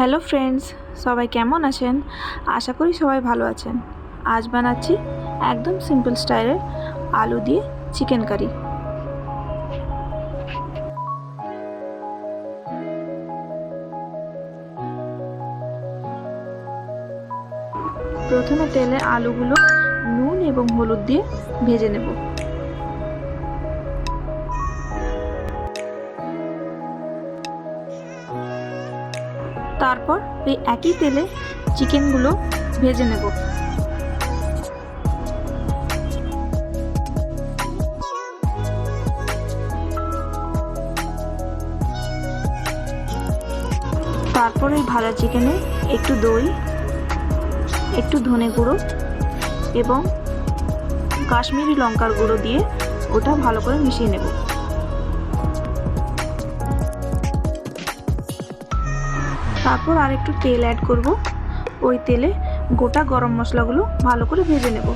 Hello friends, সবাই কেমন আছেন? আশা করি সবাই ভালো আছেন। আজ বানাচ্ছি একদম সিম্পল স্টাইলের আলু দিয়ে চিকেন কারি। প্রথমে তেলে আলুগুলো নুন এবং হলুদ দিয়ে ভেজে নেব। তারপর এই একই তেলে চিকেনগুলো ভেজে নেব। তারপর এই ভাজা চিকেনে একটু দই, একটু ধনে গুঁড়ো এবং কাশ্মীরি লঙ্কার গুঁড়ো দিয়ে ওটা ভালো করে মিশিয়ে নেব। তারপর আর একটু তেল অ্যাড করব। ওই তেলে গোটা গরম মশলাগুলো ভালো করে ভেজে নেব।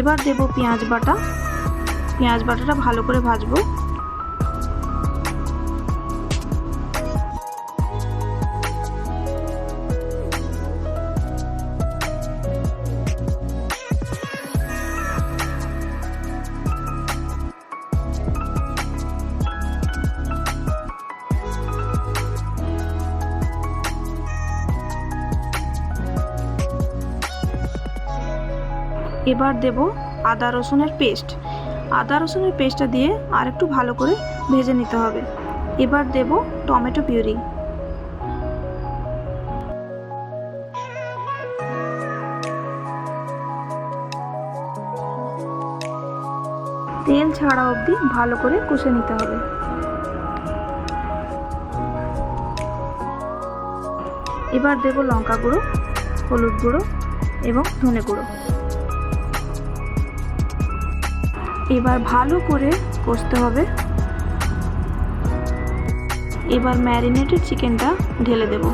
এবার দেব পেঁয়াজ বাটা। পেঁয়াজ বাটাটা ভালো করে ভাজবো। এবার দেব আদা রসুনের পেস্ট। আদা রসুনের পেস্টটা দিয়ে আর একটু ভালো করে ভেজে নিতে হবে। এবার দেব টমেটো পিউরি। তেল ছাড়া অবধি ভালো করে কষে নিতে হবে। এবার দেব লঙ্কা গুঁড়ো, হলুদ গুঁড়ো এবং ধনে গুঁড়ো। এবার ভালো করে কষতে হবে। এবার ম্যারিনেটেড চিকেনটা ঢেলে দেব।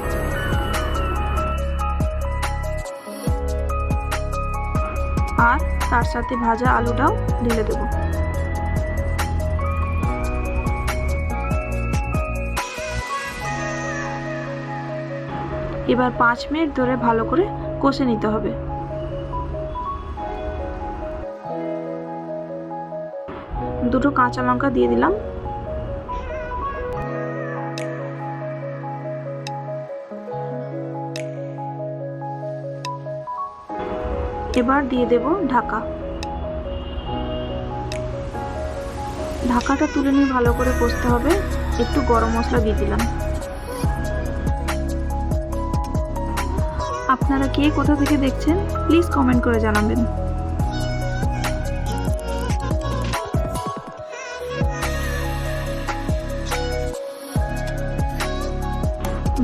আর তার সাথে ভাজা আলুটাও ঢেলে দেব। এবার 5 মিনিট ধরে ভালো করে কষে নিতে হবে। দুটো কাঁচা লঙ্কা দিয়ে দিলাম। এবার দিয়ে দেব ঢাকা। ঢাকাটা তুলে নিয়ে ভালো করে কষতে হবে। একটু গরম মশলা দিয়ে দিলাম। আপনারা কে কোথা থেকে দেখছেন প্লিজ কমেন্ট করে জানাবেন।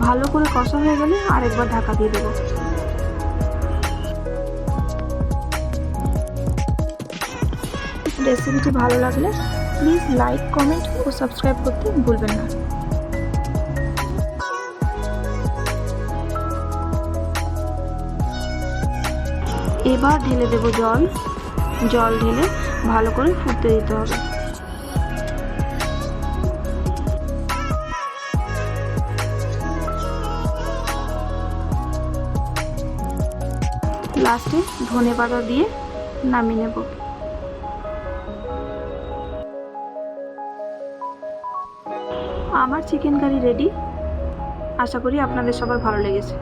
ভালো করে কষা হয়ে গেলে আরেকবার ঢাকা দিয়ে দেব। রেসিপিটি ভালো লাগলে প্লিজ লাইক, কমেন্ট ও সাবস্ক্রাইব করতে ভুলবেন না। এবার ঢেলে দেব জল। জল ঢেলে ভালো করে ফুটতে দিতে হবে। লাস্টে ধনে পাতা দিয়ে নামিয়ে নেব। আমার চিকেন কারি রেডি। আশা করি আপনাদের সবার ভালো লেগেছে।